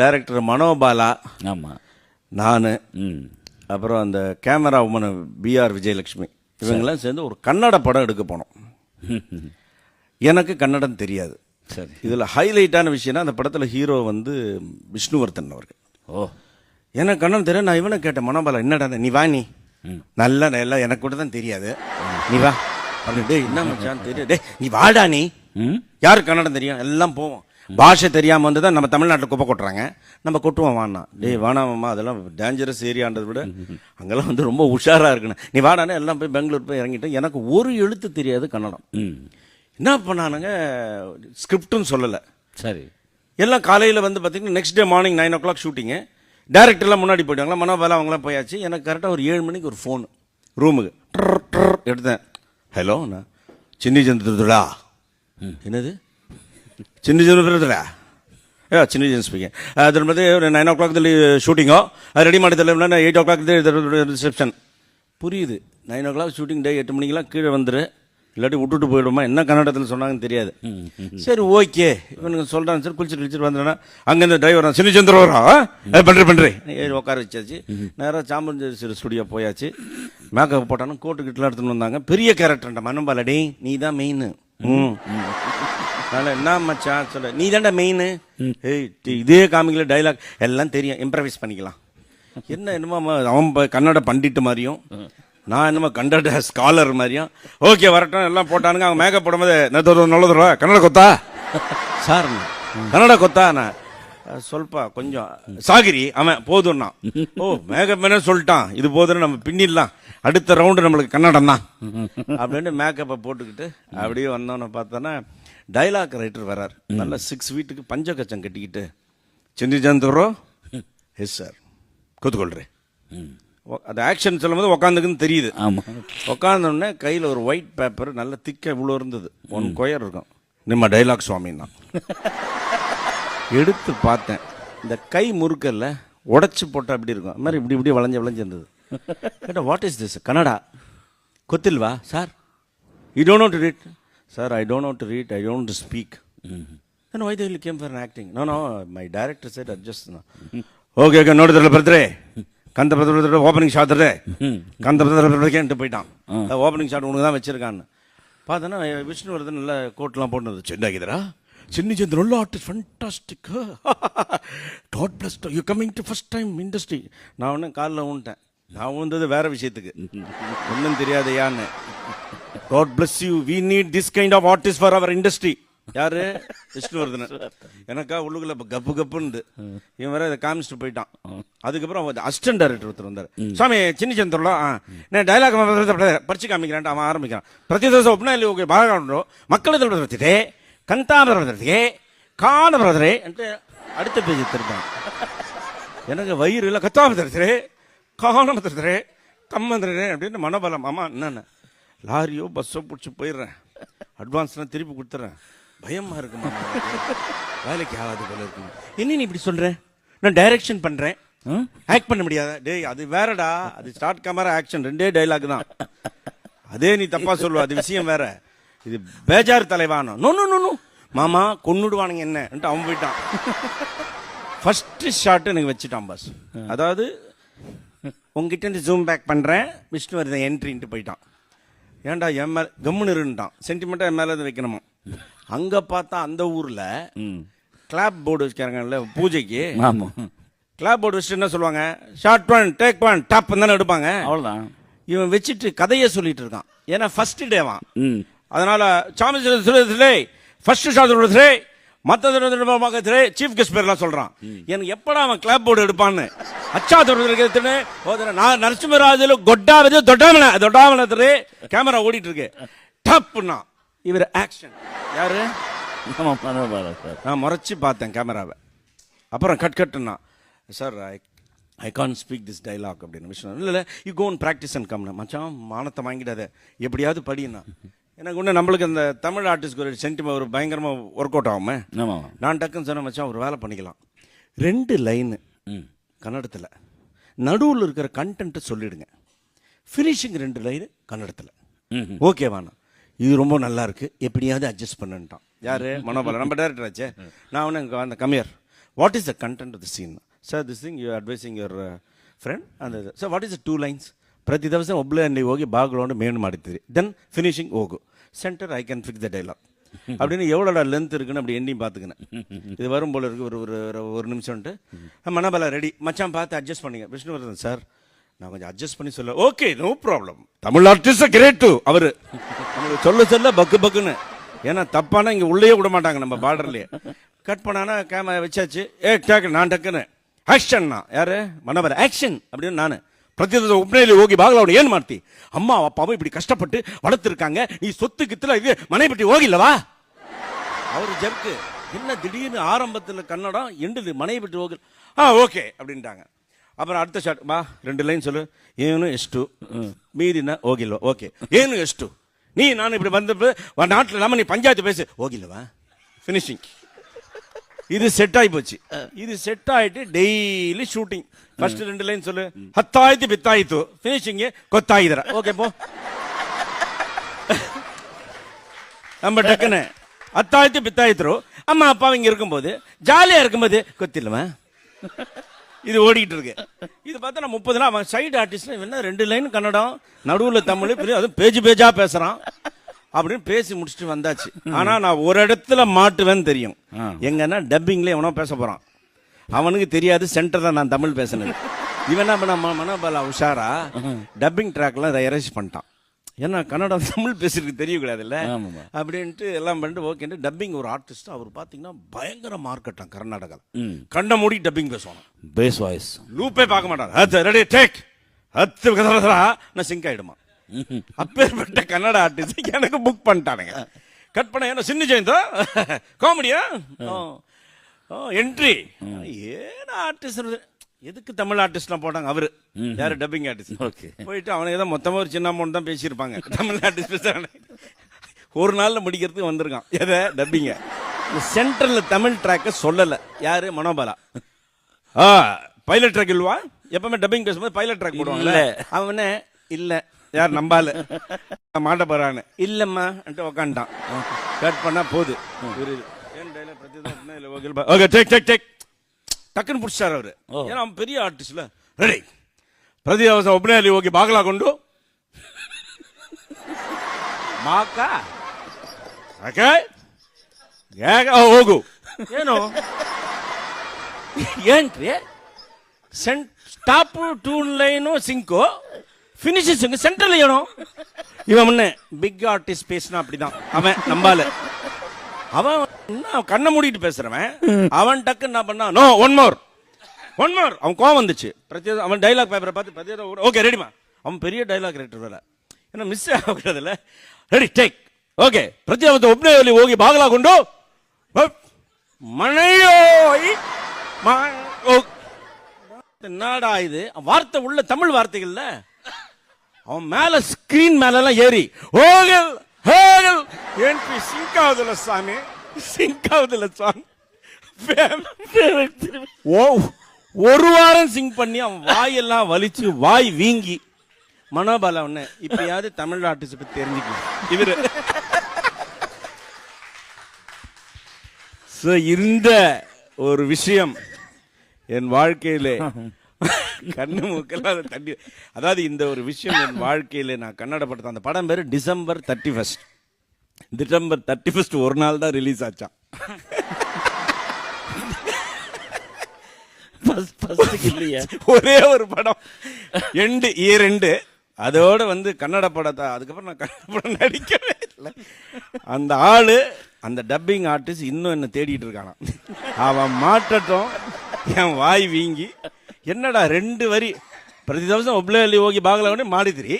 Director Manobala, ஆமாம், நான், அப்புறம் அந்த கேமரா உமன் பிஆர் விஜயலட்சுமி, இவங்கெல்லாம் சேர்ந்து ஒரு கன்னட படம் எடுக்க போனோம். எனக்கு கன்னடம் தெரியாது. சரி. இதில் ஹைலைட்டான விஷயம்னா அந்த படத்தில் ஹீரோ வந்து விஷ்ணுவர்தன் அவர்கள். ஓ, எனக்கு கன்னடம் தெரியும். நான் இவனை கேட்டேன், மனோபாலா என்னடா நீ வா, நீ நல்லா நல்லா எனக்கு கூட தான் தெரியாது, நீ வா அப்படின்னு. டே என்ன மச்சான் தெரியும், டே நீ வாடா, நீ யாருக்கு கன்னடம் தெரியும், எல்லாம் போவோம். பாஷை தெரியாமல் வந்து தான் நம்ம தமிழ்நாட்டில் குப்பை கொட்டுறாங்க, நம்ம கொட்டுவோம் வாண்ணா. டேய் வானாமாம்மா, அதெல்லாம் டேஞ்சரஸ் ஏரியான்றதை விட அங்கெல்லாம் வந்து ரொம்ப உஷாராக இருக்குண்ணே, நீ வாடானே. எல்லாம் போய் பெங்களூர் போய் இறங்கிட்டேன். எனக்கு ஒரு எழுத்து தெரியாது கன்னடம். என்ன பண்ணானுங்க, ஸ்கிரிப்டும் சொல்லலை. சரி. எல்லாம் காலையில் வந்து பார்த்தீங்கன்னா நெக்ஸ்ட் டே மார்னிங் 9 o'clock ஷூட்டிங்கு. டேரக்டர்லாம் முன்னாடி போயிட்டாங்களா, மனோபாலா அவங்களாம் போயாச்சு. எனக்கு கரெக்டாக ஒரு 7 மணிக்கு ஒரு ஃபோனு ரூமுக்கு எடுத்தேன். ஹலோ, நான் சின்னி சந்திரதுடா. என்னது சின்னி சந்திரதுடா? சின்னி ஜென் ஸ்பீக்கிங். ಅದ್ರ ಮತ್ತೆ 9 o'clock ಶೂಟಿಂಗು ರೆಡಿ ಮಾಡಿದ್ದಲ್ಲ, 8 o'clock ರಿಸೆಪ್ಷನ್. புரியுது, 9 o'clock ஷூட்டிங் டே, 8 மணிக்கெல்லாம் கீழே வந்துரு, இல்லாட்டி விட்டுட்டு போயிடுமா. என்ன கன்னடத்தில் சொன்னாங்கன்னு தெரியாது. சரி ஓகே, இவனுக்கு சொல்கிறான். சரி குளிச்சுட்டு வந்துடுறேன். அங்கேருந்து டிரைவர் சின்னி சந்திர வரோம் பண்ணுறேன் ஏறி உட்கார வச்சாச்சு. நேராக சாம்பஞ்சேரி ஸ்டுடியோ போயாச்சு. மேக்கப் போட்டாலும் கோட்டு கிட்டலாம் எடுத்துன்னு வந்தாங்க. பெரிய கேரக்டர்ண்டா மனோபாலா, டே நீ தான் மெயின். என்ன மச்சான் சொல்ல, நீ தான்டா மெயின். ஏய் இதே காமிக்கல டைலாக் எல்லாம் தெரியும், இம்ப்ரவைஸ் பண்ணிக்கலாம். என்னமோ அவன் கன்னட பண்டிட்டு மாதிரியும், நான் என்னமோ கன்னட ஸ்காலர் மாதிரியும். ஓகே வரட்டும், எல்லாம் போட்டானுங்க. அவங்க மேக்கப் போடும்போது நல்லதுரா கன்னட கொத்தா சார், கன்னட கொத்தா நான் சொல்பா கொஞ்சம் சாகிரி அவன் போதும்னா. ஓ மேக்கப் என்ன சொல்லிட்டான், இது போதுன்னு நம்ம பின்னிடலாம், அடுத்த ரவுண்டு நம்மளுக்கு கன்னடம் தான் அப்படின்னு மேக்கப்பை போட்டுக்கிட்டு அப்படியே வந்தோன்னு பார்த்தோன்னா டைலாக் ரைட்டர் வரார். நல்லா 6 feet பஞ்சகச்சம் கட்டிக்கிட்டு, சின்னி சந்திரோ எஸ் சார் கூத்துக்கொள்றேன். அது ஆக்ஷன் சொல்லும் போது உக்காந்துக்குன்னு தெரியுது. உக்காந்தோடனே கையில் ஒரு ஒயிட் பேப்பர் நல்ல திக்க இவ்வளோ இருந்தது, 1 கொயர் இருக்கும். நம்ம டைலாக் சுவாமின்னா எடுத்து பார்த்தேன். இந்த கை முறுக்கல்ல உடச்சி போட்டால் அப்படி இருக்கும், அது மாதிரி இப்படி இப்படி வளைஞ்சிருந்தது. கேட்டால் வாட் இஸ் திஸ், கன்னடா கொத்தில்வா sir? You don't know to read sir? I don't know to read, I don't to speak. then why they came for an acting? No, my director said adjust. Okay, ನೋಡಿದ್ರಲ್ಲ ಬರ್ತಾರೆ கந்த பத்திர opening shot தரே, கந்த பத்திரன்ட்டு போயிட்டான். Opening shot உனக்கு தான் வச்சிருக்கான்னு பார்த்தோன்னா விஷ்ணுவர்தன் நல்ல கோட்லாம் போட்டுனது. சென்னாகிதரா சின்னி சந்திர நல்ல artist, fantastic, God bless you coming to first time industry. நான் ஒன்று காலில் ஊன்ட்டேன். நான் ஊந்தது வேற விஷயத்துக்கு, ஒன்றும் தெரியாதையான்னு. God bless you, we need this kind of artist for our industry. யாரு? விஷ்ணுவர்தன். எனக்கா உள்ளுக்குள்ள கப்பு கப்புன்னு இவன் வேற இதை காமிச்சிட்டு போயிட்டான். அதுக்கப்புறம் அசிஸ்டன்ட் டைரக்டர் ஒருத்தர் வந்தார். சுவாமி சின்னி சந்திரலாம் நான் டைலாக் படிச்சு காமிக்கிறேன். அவன் ஆரம்பிக்கிறான். பிரதிதோஷ ஒப்புனா ஓகே பாகோ மக்கள் பிரதே கந்தாபரதே காணபரதரே என்று அடுத்த பேஜ் திருப்பான். எனக்கு வயிறு இல்லை, கத்தாபரதரே காணபரதரே கம்மந்தரே அப்படின்னு. மனோபலம் ஆமா என்னென்ன லாரியோ பஸ்ஸோ பிடிச்சி போயிடுறேன், அட்வான்ஸ்லாம் திருப்பி கொடுத்துட்றேன். பயமா இருக்குமா, வேலைக்கு ஆகாது போல இருக்குமா. என்ன நீ இப்படி சொல்ற? நான் டைரக்ஷன் பண்றேன், ஆக்ட் பண்ண முடியாத? டேய் அது வேறடா, அது ஸ்டார்ட் கேமரா ஆக்ஷன் 2 டைலாக் தான். அதே நீ தப்பா சொல்லுவ, அது விஷயம் வேற. இது பேஜார் தலைவானோ. நோ நோ நோ நோ மாமா கொன்னுடுவானுங்க என்னன்ட்டு அவன் போயிட்டான். ஃபர்ஸ்ட் ஷாட் எனக்கு வச்சுட்டான் பாஸ். அதாவது உங்ககிட்ட இருந்து ஜூம் பேக் பண்றேன், விஷ்ணுவர்தன் என்ட்ரின்ட்டு போயிட்டான். ஏன்டா என் மேல கம்முன்னு இருந்துட்டான், சென்டிமெண்ட்டாக என் மேலே வைக்கணுமா. அங்கே பார்த்தா அந்த ஊரில் கிளாப் போர்டு வச்சுக்கிறாங்கல்ல பூஜைக்கு, கிளாப் போர்டு வச்சுட்டு என்ன சொல்லுவாங்க, ஷார்ட் 1 டேக் 1 டாப் தானே எடுப்பாங்க. அவ்வளோதான். இவன் வச்சுட்டு கதையை சொல்லிட்டு இருக்கான். ஏன்னா ஃபர்ஸ்ட் டேவான். அதனால சாமி ஃபர்ஸ்ட் ஷாட் மற்ற சீஃப் கெஸ்ட் பேர்லாம் சொல்றான். எனக்கு எப்படா அவன் கிளாப் போர்டு எடுப்பான்னு அச்சா நான் நரசிம்மராஜு கொட்டாவது தொட்டாமல கேமரா ஓடிட்டு இருக்கு. டப்புன்னா இவர் ஆக்ஷன். யாரு? நான் முறைச்சு பார்த்தேன் கேமராவை. அப்புறம் கட்டுன்னா sir I can speak this dialogue அப்படின்னு. விஷயம் இல்லை யூ கோன் ப்ராக்டிஸ் அண்ட் கம்னா. மச்சான் மானத்தை வாங்கிடாத, எப்படியாவது படினா. எனக்கு ஒன்று நம்மளுக்கு அந்த தமிழ் ஆர்டிஸ்ட்க்கு ஒரு சென்டிமெண்ட் ஒரு பயங்கரமாக ஒர்க் அவுட் ஆகுமே. நான் டக்குன்னு சொன்ன மச்சான் ஒரு வேலை பண்ணிக்கலாம், 2 லைனு கன்னடத்தில், நடுவில் இருக்கிற கண்டென்ட்டை சொல்லிடுங்க, ஃபினிஷிங் 2 லைனு கன்னடத்தில். ஓகேவாண்ணா, இது ரொம்ப நல்லா இருக்கு, எப்படியாவது அட்ஜஸ்ட் பண்ணுன்ட்டான். யாரு? மனோபாலா, நம்ம டைரக்டர் ஆச்சே. நான் ஒன்று அந்த கம்மியர் What is the content of the scene? Sir, this thing you are advising your friend. And sir, what is the 2 lines? ಪ್ರತಿ ದಿವಸ ಒಬ್ಳೆ ಅಲ್ಲಿ ಹೋಗಿ ಬಾಗ್ಲೊಂಡು ಮೇನ್ ಮಾಡಿದ್ರಿ ದೆನ್ ஃபினிஷிங் ಹೋಗು centre I can fix the dialogue அப்படின்னு எவ்வளோடா லென்த் இருக்குன்னு அப்படி எண்ணி பார்த்துக்கினேன். இது வரும் போல இருக்கு ஒரு நிமிஷம்ட்டு மனபலா ரெடி மச்சான் பார்த்து அட்ஜஸ்ட் பண்ணிங்க. விஷ்ணுவர்தன் சார் நான் கொஞ்சம் அட்ஜஸ்ட் பண்ணி சொல்ல okay no problem Tamil artist great too அவரு நம்மளுக்கு சொல்ல பக்கு பக்குன்னு ஏன்னா தப்பானா இங்கே உள்ளே விட மாட்டாங்க நம்ம பார்டர்லேயே. கட் பண்ணானா கேமரா வச்சாச்சு டக்கு நான் டக்குன்னு ஆக்ஷன்னா யாரு மனபல ஆக்ஷன் அப்படின்னு நான் ಪ್ರತಿದಿನ ಒಬ್ಬನೇ ಹೋಗಿ ಬಾಗ್ಲವನು ಏನ್ ಮಾಡ್ತಿ ಅಮ್ಮ ಅಪ್ಪ இப்படி கஷ்டப்பட்டு வளர்த்துருக்காங்க நீ சொத்து கித்துல இது மனை ಬಿಟ್ಟು ಹೋಗಿಲ್ಲವಾ அவர் ஜர்க்கு என்ன திடீர்னு ஆரம்பத்தில் கன்னடம் எண்டுது மனை ಬಿಟ್ಟು ಹೋಗಿ ஓகே அப்படின்ட்டாங்க. அப்புறம் அடுத்த ஷாட் ಬಾ 2 லைன் சொல்லு ಏನು ಎಷ್ಟು மீதினா ಹೋಗಿಲ್ವಾ ஓகே ಏನು ಎಷ್ಟು நீ நான் இப்படி வந்தப்ப நாட்டில் இல்லாம நீ பஞ்சாயத்து பேசு ಹೋಗಿಲ್ಲವಾ ஃபினிஷிங். இது செட் ஆகி போச்சு. இது செட் ஆயிட்டு டெய்லி ஷூட்டிங். ஃபர்ஸ்ட் 2 லைன் சொல்லு ಹತ್ತಾಯ್ತು ಬಿತ್ತಾಯ್ತು ஃபினிஷிங் ಗೊತ್ತಾಗಿದರ ஓகே போ நம்ம டக்குன்னு ಹತ್ತಾಯ್ತು ಬಿತ್ತಾಯ್ತು அம்மா அப்பா இங்க இருக்கும்போது ஜாலியா இருக்கும்போது ಗೊತ್ತಿಲ್ಲವಾ இது ஓடிட்டு இருக்கு. இது பார்த்தா நான் 30 நாள் அவன் சைடு ஆர்டிஸ்ட் என்ன 2 லைன் கன்னடம் நடுவில் தமிழ் அதுவும் பேஜா பேசுறான் அப்படின்னு பேசி முடிச்சுட்டு வந்தாச்சு. ஆனா நான் ஒரு இடத்துல மாட்டுவேன்னு தெரியும் எங்கன்னா டப்பிங்ல எவனோ பேச போறான் அவனுக்கு தெரியாது சென்டர்ல நான் தமிழ் பேசினது. இவன் என்ன பண்ண மனோபலா உஷாரா டப்பிங் ட்ராக்லாம் எரேஸ் பண்ணிட்டான். ஏன்னா கன்னடம் தமிழ் பேசுறதுக்கு தெரியக்கூடாதுல்ல அப்படின்ட்டு எல்லாம் பண்ணிட்டு ஓகே. டப்பிங் ஒரு ஆர்டிஸ்ட் அவர் பார்த்தீங்கன்னா பயங்கர மார்க்கெட்டான் கர்நாடகா கண்ட மூடி டப்பிங் பேசுவாங்க பேஸ் வாய்ஸ் லூப்பே பார்க்க மாட்டாங்க ரெடி டேக் 10 நான் சிங்க் ஆயிடுமா. அப்பேற்பட்ட கன்னட ஆர்டிஸ்ட் எனக்கு புக் பண்ணிட்டானுங்க. கட் பண்ண என்ன சின்ன ஜெயந்தா காமெடியா என்ட்ரி ஏன் ஆர்டிஸ்ட் எதுக்கு தமிழ் ஆர்டிஸ்ட்லாம் போட்டாங்க அவரு யாரு டப்பிங் ஆர்டிஸ்ட் ஓகே போயிட்டு அவனுக்கு தான் மொத்தமாக ஒரு சின்ன அமௌண்ட் தான் பேசியிருப்பாங்க தமிழ் ஆர்டிஸ்ட் ஒரு நாள்ல முடிக்கிறதுக்கு வந்திருக்கான் எதை டப்பிங்க சென்ட்ரல்ல தமிழ் ட்ராக்க சொல்லல யாரு மனோபாலா பைலட் ட்ராக் இல்லவா எப்பவுமே டப்பிங் பேசும்போது பைலட் ட்ராக் போடுவாங்கல்ல அவனே இல்ல யார் நம்பால மாட்ட போறான்னு இல்லம்மா உக்காண்டான். கட் பண்ணா போகுது டக்குன்னு பிடிச்சாரு அவரு ஏன்னா அவன் பெரிய ஆர்டிஸ்ட்ல ரெடி ಪ್ರತಿ ದಿವಸ ಒಬ್ಬನೇ ಅಲ್ಲಿ ಹೋಗಿ ಬಾಗಿಲಾಕೊಂಡು ಮಾಕ ಹೋಗು ಏನು ಏನ್ರಿ ಸ್ಟಾಪ್ 2 ಲೈನು ಸಿಂಕು ஃபினிஷிங் சென்டர்ல ஏனும் இவன் முன்ன பிக் ஆர்டிஸ்ட் பேசினா அப்படிதான் அவன் நம்பால அவன் கண்ணை மூடிட்டு பேசுறவன் அவன் டக்கு என்ன பண்ணா நோ ஒன் மோர் அவன் கோவம் வந்துச்சு அவன் டைலாக் பேப்பரை பார்த்து ஓகே ரெடிமா அவன் பெரிய டைலாக் ரைட்டர் வேற ஏன்னா மிஸ் ஆகுறதுல ரெடி டேக் ஓகே ಪ್ರತಿಯೊಂದು ಒಬ್ಬನೇ ಅಲ್ಲಿ ಹೋಗಿ ಬಾಗಿಲಾಕೊಂಡು மனையோய் என்னடா இது வார்த்தை உள்ள தமிழ் வார்த்தைகள்ல அவன் மேல ஸ்கிரீன் மேல எல்லாம் ஏறி ஹோகல் ஏன்ட்ரி சிங்க் ஆகுதுல சாமி சிங்க் ஆகுதுல சாங் ஒரு வாரம் சிங்க் பண்ணி அவன் வாயெல்லாம் வலிச்சு வாய் வீங்கி மனோபாலா ஒண்ணு இப்பயாவது தமிழ் ஆர்டிஸ்ட் பத்தி தெரிஞ்சுக்கலாம் இவரு இந்த ஒரு விஷயம் என் வாழ்க்கையிலே கண்ணு மூக்கெல்லாம் தண்ணி அதாவது இந்த ஒரு விஷயம் என் வாழ்க்கையில நான் கன்னட படத்தை அந்த படம் பேரு டிசம்பர் 31 ஒரு நாள் தான் ரிலீஸ் ஆச்சான். ஒரே ஒரு படம் எண்டு இயர் அதோட வந்து கன்னட படத்தை அதுக்கப்புறம் நான் கன்னட படம் நடிக்கவே இல்லை. அந்த ஆளு அந்த டப்பிங் ஆர்டிஸ்ட் இன்னும் என்ன தேடிட்டு இருக்கானா அவன் மாட்டட்டும் என் வாய் வீங்கி என்னடா 2 வரி ಪ್ರತಿ ದಿವಸ ಒಬ್ಳೆ ಅಲ್ಲಿ ಹೋಗಿ ಬಾಗಿಲವನೇ ಮಾಡಿದ್ರಿ